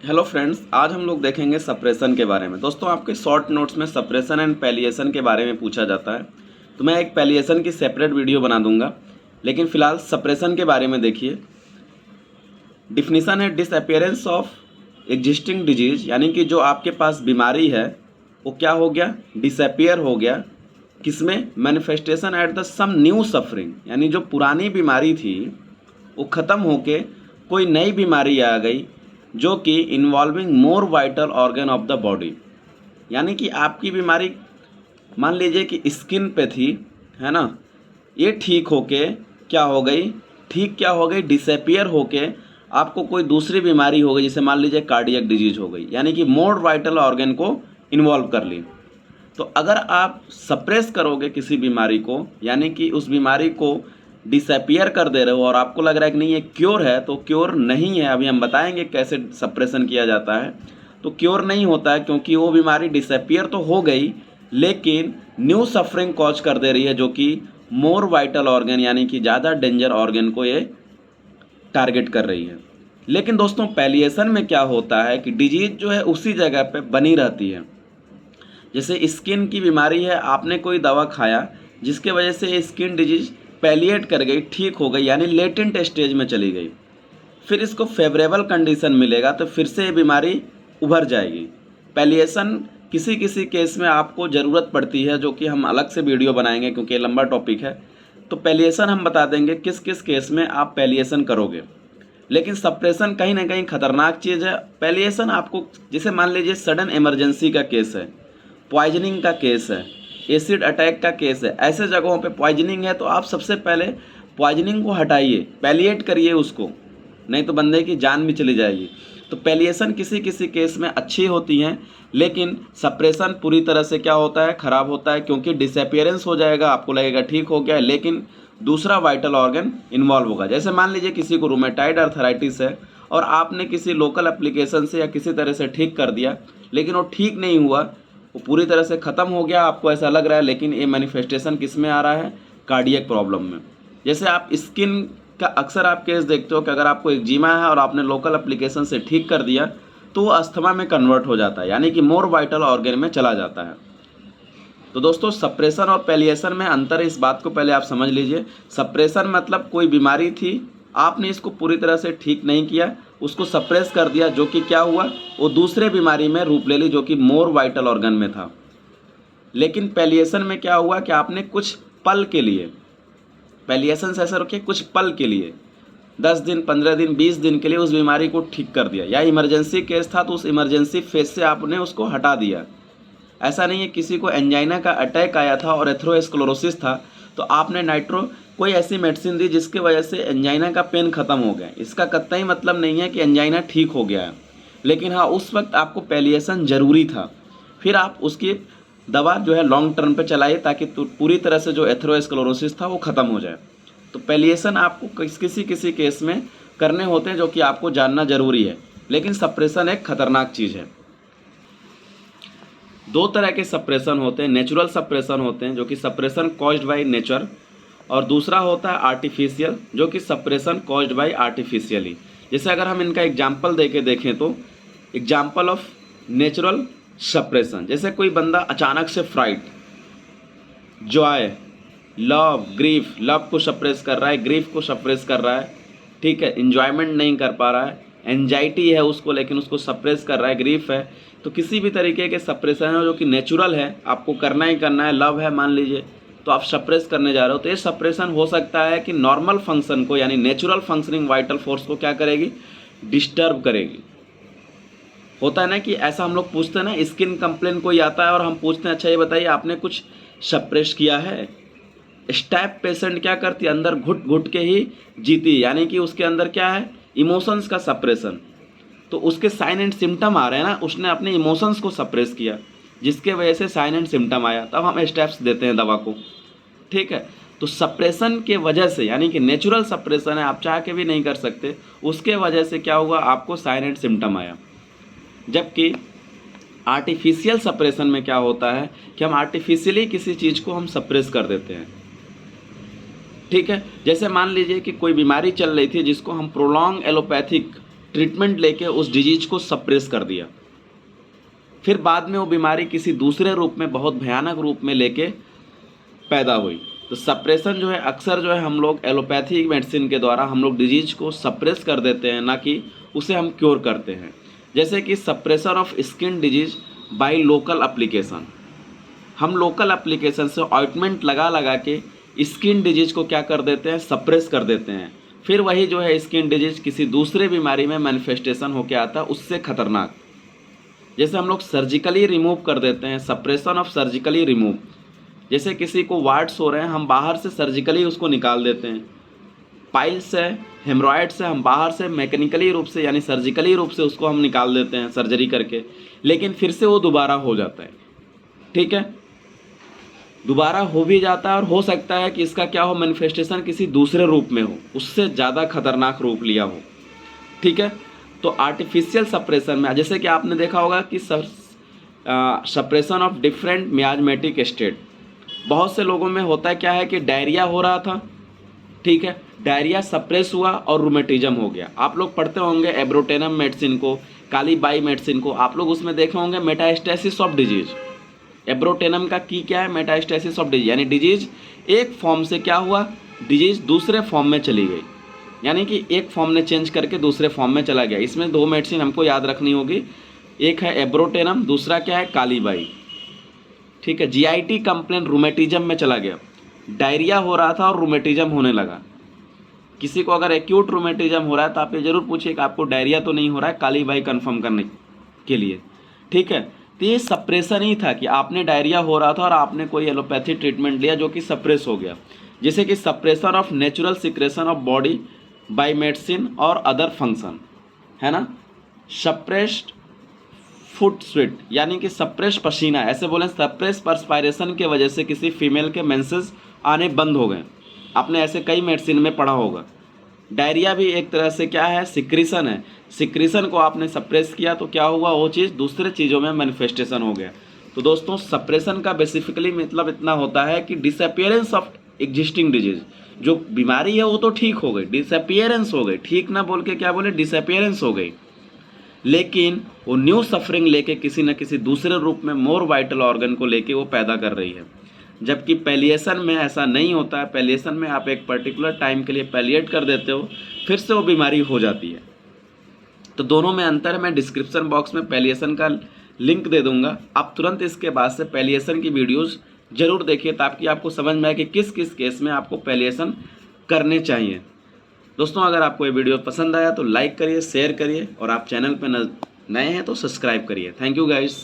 Hello friends, आज हम लोग देखेंगे सप्रेशन के बारे में। दोस्तों, आपके शॉर्ट नोट्स में सप्रेशन एंड पैलिएशन के बारे में पूछा जाता है, तो मैं एक पैलिएशन की सेपरेट वीडियो बना दूंगा, लेकिन फिलहाल सप्रेशन के बारे में देखिए। डिफिनीशन है डिसअपियरेंस ऑफ एग्जिस्टिंग डिजीज, यानी कि जो आपके पास बीमारी है वो क्या हो गया, डिसअपियर हो गया। किसमें? Manifestation at the some new suffering, यानी जो पुरानी बीमारी थी वो ख़त्म होके कोई नई बीमारी आ गई जो कि involving more vital organ of the body. यानी कि आपकी बीमारी मान लीजिए कि स्किन पे थी, है ना, ये ठीक होके क्या हो गई, क्या हो गई, डिसअपियर होके आपको कोई दूसरी बीमारी हो गई, जैसे मान लीजिए कार्डियक डिजीज हो गई, यानी कि मोर वाइटल ऑर्गन को इन्वॉल्व कर ली। तो अगर आप सप्रेस करोगे किसी बीमारी को, यानी कि उस बीमारी को डिसअपियर कर दे रहे हो और आपको लग रहा है कि नहीं ये क्योर है, तो क्योर नहीं है। अभी हम बताएंगे कैसे सप्रेशन किया जाता है। तो क्योर नहीं होता है क्योंकि वो बीमारी डिसअपियर तो हो गई लेकिन न्यू सफरिंग कॉज कर दे रही है, जो कि मोर वाइटल ऑर्गन यानी कि ज़्यादा डेंजर ऑर्गन को ये टारगेट कर रही है। लेकिन दोस्तों, पैलिएशन में क्या होता है कि डिजीज जो है उसी जगह पे बनी रहती है। जैसे स्किन की बीमारी है, आपने कोई दवा खाया जिसके वजह से स्किन डिजीज पैलिएट कर गई, ठीक हो गई, यानी लेटेंट स्टेज में चली गई। फिर इसको फेवरेबल कंडीशन मिलेगा तो फिर से ये बीमारी उभर जाएगी। पैलिएशन किसी किसी केस में आपको ज़रूरत पड़ती है, जो कि हम अलग से वीडियो बनाएंगे क्योंकि ये लंबा टॉपिक है। तो पैलिएशन हम बता देंगे किस किस केस में आप पैलिएशन करोगे। लेकिन सप्रेशन कहीं ना कहीं खतरनाक चीज़ है। पैलिएशन आपको, जैसे मान लीजिए सडन इमरजेंसी का केस है, पॉइजनिंग का केस है, एसिड अटैक का केस है, ऐसे जगहों पे पॉइजनिंग है तो आप सबसे पहले पॉइजनिंग को हटाइए, पैलिएट करिए उसको, नहीं तो बंदे की जान भी चली जाएगी। तो पैलिएशन किसी किसी केस में अच्छी होती हैं, लेकिन सप्रेशन पूरी तरह से क्या होता है, ख़राब होता है, क्योंकि डिसअपियरेंस हो जाएगा, आपको लगेगा ठीक हो गया, लेकिन दूसरा वाइटल ऑर्गन इन्वॉल्व होगा। जैसे मान लीजिए किसी को रूमेटाइड अर्थराइटिस है और आपने किसी लोकल एप्लीकेशन से या किसी तरह से ठीक कर दिया, लेकिन वो ठीक नहीं हुआ, वो पूरी तरह से ख़त्म हो गया, आपको ऐसा लग रहा है, लेकिन ये मैनिफेस्टेशन किस में आ रहा है, कार्डियक प्रॉब्लम में। जैसे आप स्किन का अक्सर आप केस देखते हो कि अगर आपको एक्जिमा है और आपने लोकल एप्लीकेशन से ठीक कर दिया तो वो अस्थमा में कन्वर्ट हो जाता है, यानी कि मोर वाइटल ऑर्गन में चला जाता है। तो दोस्तों, सप्रेशन और पैलिएशन में अंतर है, इस बात को पहले आप समझ लीजिए। सप्रेशन मतलब कोई बीमारी थी, आपने इसको पूरी तरह से ठीक नहीं किया, उसको सप्रेस कर दिया, जो कि क्या हुआ, वो दूसरे बीमारी में रूप ले ली जो कि मोर वाइटल ऑर्गन में था। लेकिन पैलिएशन में क्या हुआ कि आपने कुछ पल के लिए, पैलिएशन से ऐसा रखिए, कुछ पल के लिए 10 दिन, 15 दिन, 20 दिन के लिए उस बीमारी को ठीक कर दिया, या इमरजेंसी केस था तो उस इमरजेंसी फेज से आपने उसको हटा दिया। ऐसा नहीं है किसी को एंजाइना का अटैक आया था और एथेरोस्क्लेरोसिस था तो आपने कोई ऐसी मेडिसिन दी जिसकी वजह से एंजाइना का पेन खत्म हो गया। इसका कतई मतलब नहीं है कि एंजाइना ठीक हो गया है, लेकिन हाँ, उस वक्त आपको पैलिएशन ज़रूरी था। फिर आप उसकी दवा जो है लॉन्ग टर्म पे चलाइए ताकि पूरी तरह से जो एथेरोस्क्लेरोसिस था वो ख़त्म हो जाए। तो पैलिएशन आपको किसी किसी केस में करने होते हैं, जो कि आपको जानना ज़रूरी है। लेकिन सप्रेशन एक खतरनाक चीज़ है। दो तरह के सप्रेशन होते हैं, नेचुरल सप्रेशन होते हैं जो कि सप्रेशन कॉज्ड बाय नेचर, और दूसरा होता है आर्टिफिशियल जो कि सप्रेशन कॉज्ड बाय आर्टिफिशियली। जैसे अगर हम इनका एग्जाम्पल दे के देखें तो एग्जाम्पल ऑफ नेचुरल सप्रेशन, जैसे कोई बंदा अचानक से fright, joy, love, grief, love को सप्रेस कर रहा है, ग्रीफ को सप्रेस कर रहा है, ठीक है, इन्जॉयमेंट नहीं कर पा रहा है, एंजाइटी है उसको लेकिन उसको सप्रेस कर रहा है, ग्रीफ है। तो किसी भी तरीके के सप्रेशन है जो कि नेचुरल है, आपको करना ही करना है, लव है मान लीजिए, तो आप सप्रेस करने जा रहे हो, तो ये सप्रेशन हो सकता है कि नॉर्मल फंक्शन को, यानी नेचुरल फंक्शनिंग वाइटल फोर्स को क्या करेगी, डिस्टर्ब करेगी। होता है ना कि ऐसा हम लोग पूछते हैं ना, स्किन कंप्लेन कोई आता है और हम पूछते हैं अच्छा ये बताइए आपने कुछ सप्रेस किया है। स्टैप पेशेंट क्या करती है, अंदर घुट घुट के ही जीती, यानी कि उसके अंदर क्या है, इमोशंस का सप्रेशन। तो उसके साइन एंड सिम्टम आ रहे हैं ना, उसने अपने इमोशंस को सप्रेस किया जिसके वजह से साइन एंड सिम्टम आया, तब हम स्टेप्स देते हैं दवा को, ठीक है। तो सप्रेशन के वजह से, यानी कि नेचुरल सप्रेशन है, आप चाह के भी नहीं कर सकते, उसके वजह से क्या हुआ, आपको साइन एंड सिम्टम आया। जबकि आर्टिफिशियल सप्रेशन में क्या होता है कि हम आर्टिफिशियली किसी चीज़ को हम सप्रेस कर देते हैं, ठीक है। जैसे मान लीजिए कि कोई बीमारी चल रही थी जिसको हम प्रोलॉन्ग एलोपैथिक ट्रीटमेंट लेके उस डिजीज को सप्रेस कर दिया, फिर बाद में वो बीमारी किसी दूसरे रूप में, बहुत भयानक रूप में लेके पैदा हुई। तो सप्रेशन जो है अक्सर जो है हम लोग एलोपैथिक मेडिसिन के द्वारा हम लोग डिजीज को सप्रेस कर देते हैं, ना कि उसे हम क्योर करते हैं। जैसे कि suppression of skin disease by local application, हम लोकल एप्लीकेशन से ऑइंटमेंट लगा लगा के स्किन डिजीज को क्या कर देते हैं, सप्रेस कर देते हैं। फिर वही जो है स्किन डिजीज किसी दूसरे बीमारी में मैनिफेस्टेशन होकर आता है, उससे खतरनाक। जैसे हम लोग सर्जिकली रिमूव कर देते हैं, सप्रेशन ऑफ सर्जिकली रिमूव, जैसे किसी को वार्ड्स हो रहे हैं, हम बाहर से सर्जिकली उसको निकाल देते हैं। पाइल्स है, हेमरॉइड्स है, हम बाहर से मैकेनिकली रूप से यानी सर्जिकली रूप से उसको हम निकाल देते हैं सर्जरी करके, लेकिन फिर से वो दोबारा हो जाता है। ठीक है, दोबारा हो भी जाता है और हो सकता है कि इसका क्या हो, मैनिफेस्टेशन किसी दूसरे रूप में हो, उससे ज़्यादा खतरनाक रूप लिया हो। ठीक है, तो आर्टिफिशियल सप्रेशन में जैसे कि आपने देखा होगा कि suppression of different miasmatic state, बहुत से लोगों में होता है क्या है कि डायरिया हो रहा था, ठीक है, डायरिया सप्रेस हुआ और रूमेटिज्म हो गया। आप लोग पढ़ते होंगे एब्रोटेनम मेडिसिन को, काली बाई मेडिसिन को, आप लोग उसमें देखे होंगे मेटास्टेसिस ऑफ डिजीज। एब्रोटेनम का की क्या है, मेटास्टेसिस ऑफ डिजीज, यानी डिजीज एक फॉर्म से क्या हुआ, डिजीज दूसरे फॉर्म में चली गई, यानी कि एक फॉर्म ने चेंज करके दूसरे फॉर्म में चला गया। इसमें दो मेडिसिन हमको याद रखनी होगी, एक है एब्रोटेनम, दूसरा क्या है, काली बाई। ठीक है, जीआईटी कंप्लेन रूमेटिज्म में चला गया, डायरिया हो रहा था और रूमेटिज्म होने लगा। किसी को अगर एक्यूट रूमेटिज्म हो रहा है तो आप ये जरूर पूछिए कि आपको डायरिया तो नहीं हो रहा है, काली बाई कंफर्म करने के लिए। ठीक है, तो ये सप्रेशन ही था कि आपने डायरिया हो रहा था और आपने कोई एलोपैथी ट्रीटमेंट लिया जो कि सप्रेस हो गया। जैसे कि suppression of natural secretion of body by medicine और अदर फंक्शन, है ना। सप्रेस्ड फुट स्वेट, यानी कि सप्रेस पसीना, ऐसे बोलें सप्रेस परस्पायरेशन के वजह से किसी फीमेल के मेंसेस आने बंद हो गए। आपने ऐसे कई मेडिसिन में पढ़ा होगा। डायरिया भी एक तरह से क्या है, सिक्रीशन है। सिक्रीशन को आपने सप्रेस किया तो क्या हुआ, वो चीज़ दूसरे चीज़ों में मैनिफेस्टेशन हो गया। तो दोस्तों सप्रेशन का बेसिकली मतलब इतना होता है कि डिसअपियरेंस ऑफ एग्जिस्टिंग डिजीज, जो बीमारी है वो तो ठीक हो गई, डिसअपियरेंस हो गई, ठीक ना बोल के क्या बोले, डिसअपियरेंस हो गई, लेकिन वो न्यू सफरिंग लेके किसी न किसी दूसरे रूप में मोर वाइटल ऑर्गन को लेके वो पैदा कर रही है। जबकि पैलिएशन में ऐसा नहीं होता है। पैलिएशन में आप एक पर्टिकुलर टाइम के लिए पैलिएट कर देते हो, फिर से वो बीमारी हो जाती है। तो दोनों में अंतर है। मैं डिस्क्रिप्शन बॉक्स में पैलिएशन का लिंक दे दूंगा, आप तुरंत इसके बाद से पैलिएशन की वीडियोज़ जरूर देखिए ताकि आपको समझ में आए कि किस किस केस में आपको पैलिएशन करने चाहिए। दोस्तों अगर आपको ये वीडियो पसंद आया तो लाइक करिए, शेयर करिए और आप चैनल पर नए हैं तो सब्सक्राइब करिए। Thank you guys.